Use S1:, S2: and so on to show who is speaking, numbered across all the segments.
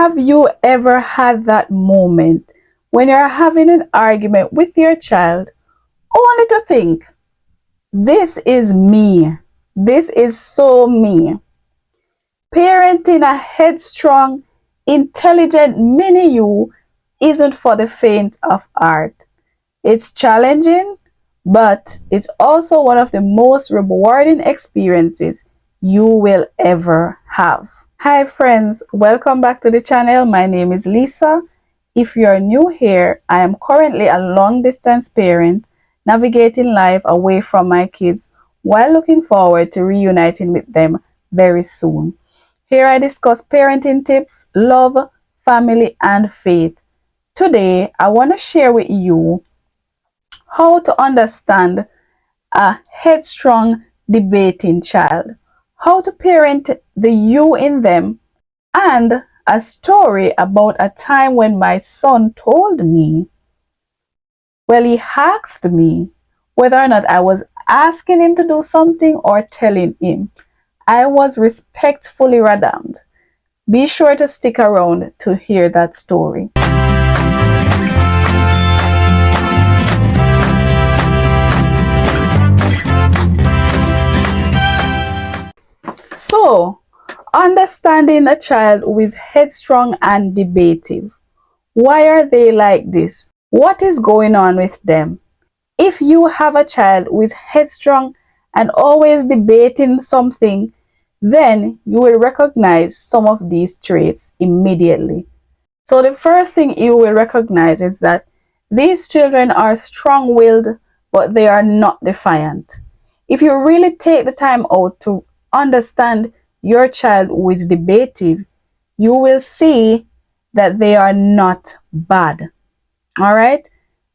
S1: Have you ever had that moment when you're having an argument with your child, only to think, this is me, this is so me? Parenting a headstrong, intelligent mini you isn't for the faint of heart. It's challenging, but it's also one of the most rewarding experiences you will ever have. Hi friends, welcome back to the channel. My name is Lisa. If you're new here, I am currently a long distance parent navigating life away from my kids while looking forward to reuniting with them very soon. Here I discuss parenting tips, love, family, and faith. Today, I want to share with you how to understand a headstrong debating child, how to parent the you in them, and a story about a time when my son told me, well, he asked me whether or not I was asking him to do something or telling him. I was respectfully radammed. Be sure to stick around to hear that story. So, understanding a child who is headstrong and debative. Why are they like this? What is going on with them? If you have a child who is headstrong and always debating something, then you will recognize some of these traits immediately. So the first thing you will recognize is that these children are strong-willed, but they are not defiant. If you really take the time out to understand your child who is debative, you will see that they are not bad. All right?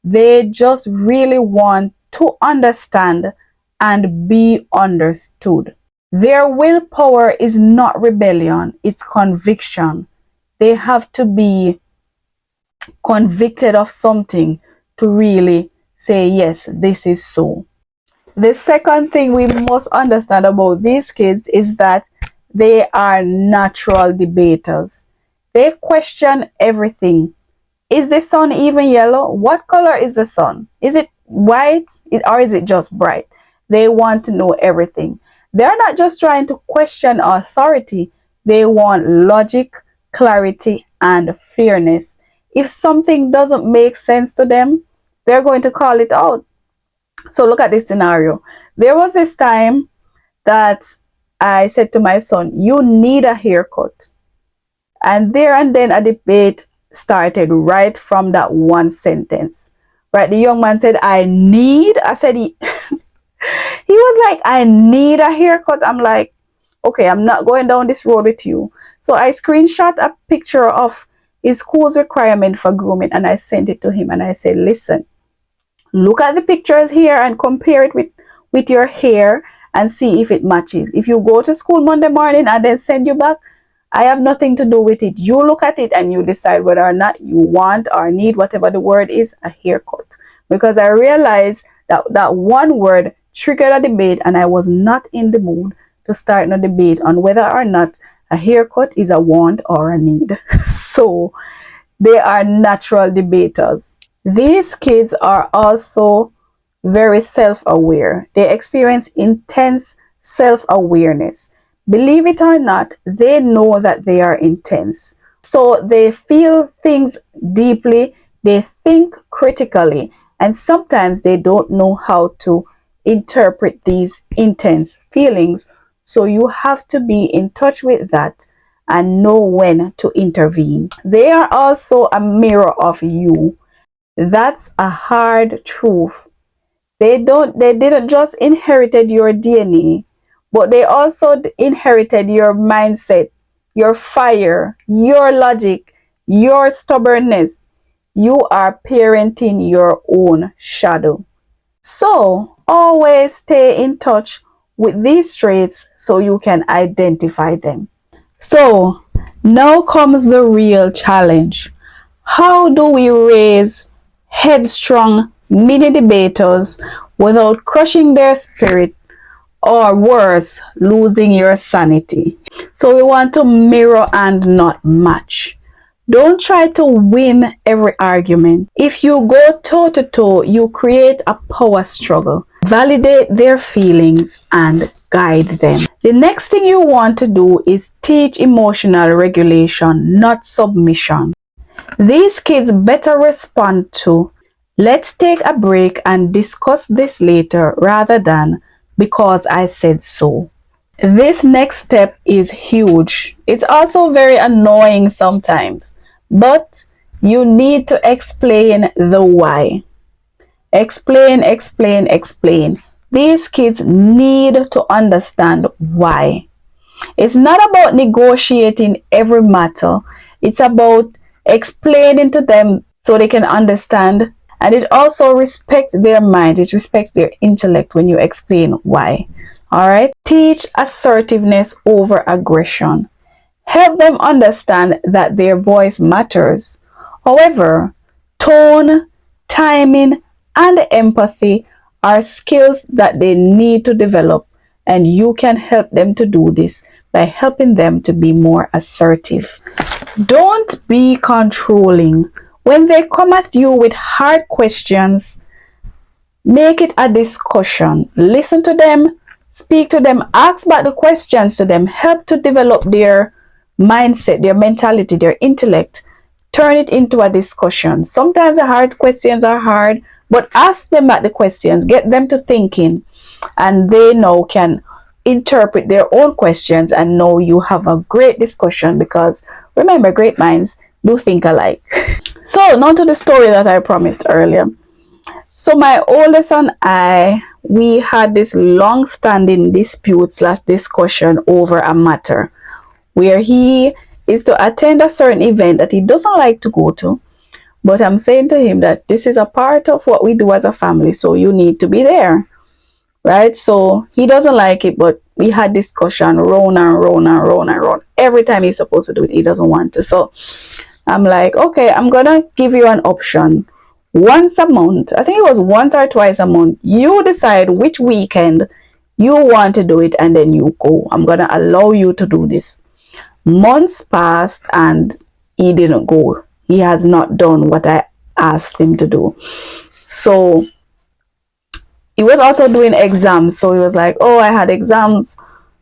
S1: They just really want to understand and be understood. Their willpower is not rebellion, it's conviction. They have to be convicted of something to really say, yes, this is so. The second thing we must understand about these kids is that they are natural debaters. They question everything. Is the sun even yellow? What color is the sun? Is it white or is it just bright? They want to know everything. They're not just trying to question authority. They want logic, clarity, and fairness. If something doesn't make sense to them, they're going to call it out. So look at this scenario. There was this time that I said to my son, you need a haircut. And there and then a debate started right from that one sentence. Right, the young man said, I said, he was like, I need a haircut. I'm like, okay, I'm not going down this road with you. So I screenshot a picture of his school's requirement for grooming and I sent it to him and I said, listen, look at the pictures here and compare it with your hair and see if it matches. If you go to school Monday morning and then send you back, I have nothing to do with it. You look at it and you decide whether or not you want or need, whatever the word is, a haircut. Because I realized that that one word triggered a debate and I was not in the mood to start a debate on whether or not a haircut is a want or a need. So they are natural debaters. These kids are also very self-aware. They experience intense self-awareness. Believe it or not, they know that they are intense. So they feel things deeply, they think critically, and sometimes they don't know how to interpret these intense feelings. So you have to be in touch with that and know when to intervene. They are also a mirror of you. That's a hard truth. They didn't just inherited your DNA, but they also inherited your mindset, your fire, your logic, your stubbornness. You are parenting your own shadow. So always stay in touch with these traits so you can identify them. So now comes the real challenge. How do we raise headstrong mini debaters without crushing their spirit or worse, losing your sanity? So we want to mirror and not match. Don't try to win every argument. If you go toe to toe, you create a power struggle. Validate their feelings and guide them. The next thing you want to do is teach emotional regulation, not submission. These kids better respond to, let's take a break and discuss this later, rather than, because I said so. This next step is huge. It's also very annoying sometimes, but you need to explain the why. Explain, explain, explain. These kids need to understand why. It's not about negotiating every matter, it's about explaining to them so they can understand. And it also respects their mind, it respects their intellect when you explain why. All right, teach assertiveness over aggression. Help them understand that their voice matters. However, tone, timing, and empathy are skills that they need to develop, and you can help them to do this by helping them to be more assertive. Don't be controlling. When they come at you with hard questions, make it a discussion. Listen to them, speak to them, ask back the questions to them, help to develop their mindset, their mentality, their intellect. Turn it into a discussion. Sometimes the hard questions are hard, but ask them back the questions, get them to thinking, and they now can interpret their own questions and know you have a great discussion, because remember, great minds do think alike. So now to the story that I promised earlier. So my oldest and I, we had this long-standing dispute slash discussion over a matter where he is to attend a certain event that he doesn't like to go to. But I'm saying to him that this is a part of what we do as a family, so you need to be there, right? So he doesn't like it, but we had discussion round and round and round and round. Every time he's supposed to do it, he doesn't want to. So I'm like, okay, I'm gonna give you an option. Once a month, I think it was once or twice a month, you decide which weekend you want to do it, and then you go. I'm gonna allow you to do this. Months passed and he didn't go. He has not done what I asked him to do. So he was also doing exams. So he was like, oh, I had exams,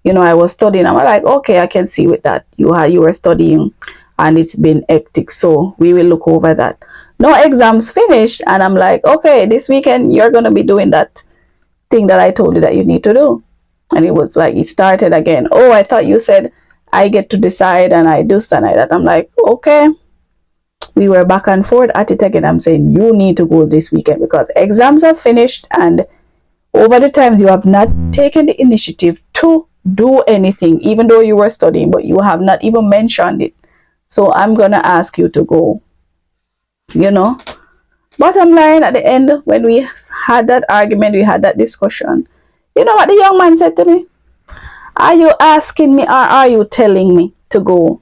S1: I was studying. I'm like, okay, I can see with that. You were studying and it's been hectic. So we will look over that. No exams finished, and I'm like, okay, this weekend you're gonna be doing that thing that I told you that you need to do. And it was like, it started again. Oh, I thought you said I get to decide and I do stuff like that. I'm like, okay. We were back and forth at it again. I'm saying you need to go this weekend because exams are finished, and over the times you have not taken the initiative to do anything, even though you were studying, but you have not even mentioned it. So I'm gonna ask you to go. Bottom line, at the end, when we had that argument, we had that discussion, you know what the young man said to me? Are you asking me or are you telling me to go?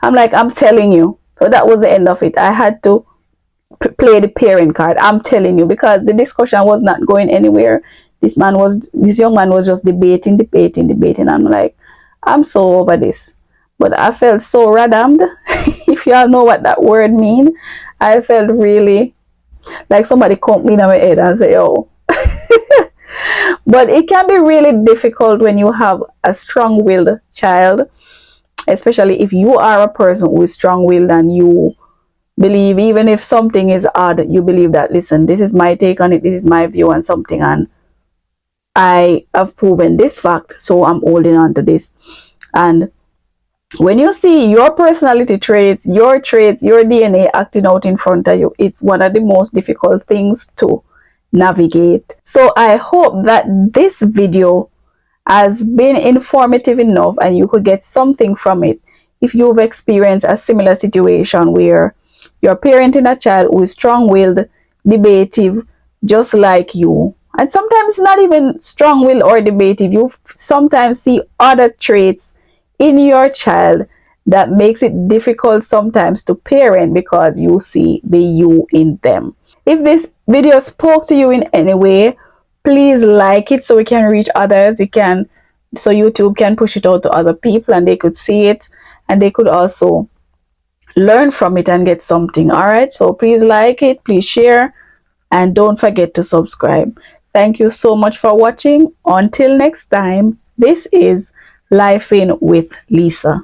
S1: I'm like, I'm telling you. So that was the end of it. I had to play the parent card. I'm telling you, because the discussion was not going anywhere. This young man was just debating. I'm like, I'm so over this. But I felt so radammed. If y'all know what that word means, I felt really like somebody come in my head and say, oh. But it can be really difficult when you have a strong-willed child, especially if you are a person who is strong-willed and you believe, even if something is odd, you believe that, listen, this is my take on it, this is my view on something, and I have proven this fact, so I'm holding on to this. And when you see your personality traits, your DNA acting out in front of you, it's one of the most difficult things to navigate. So I hope that this video has been informative enough and you could get something from it if you've experienced a similar situation where you're parenting a child who is strong-willed, debative, just like you. And sometimes it's not even strong-willed or debative. You sometimes see other traits in your child that makes it difficult sometimes to parent because you see the you in them. If this video spoke to you in any way, please like it so we can reach others. So YouTube can push it out to other people and they could see it, and they could also learn from it and get something. All right, so please like it, please share, and don't forget to subscribe. Thank you so much for watching. Until next time, this is Life In with Lisa.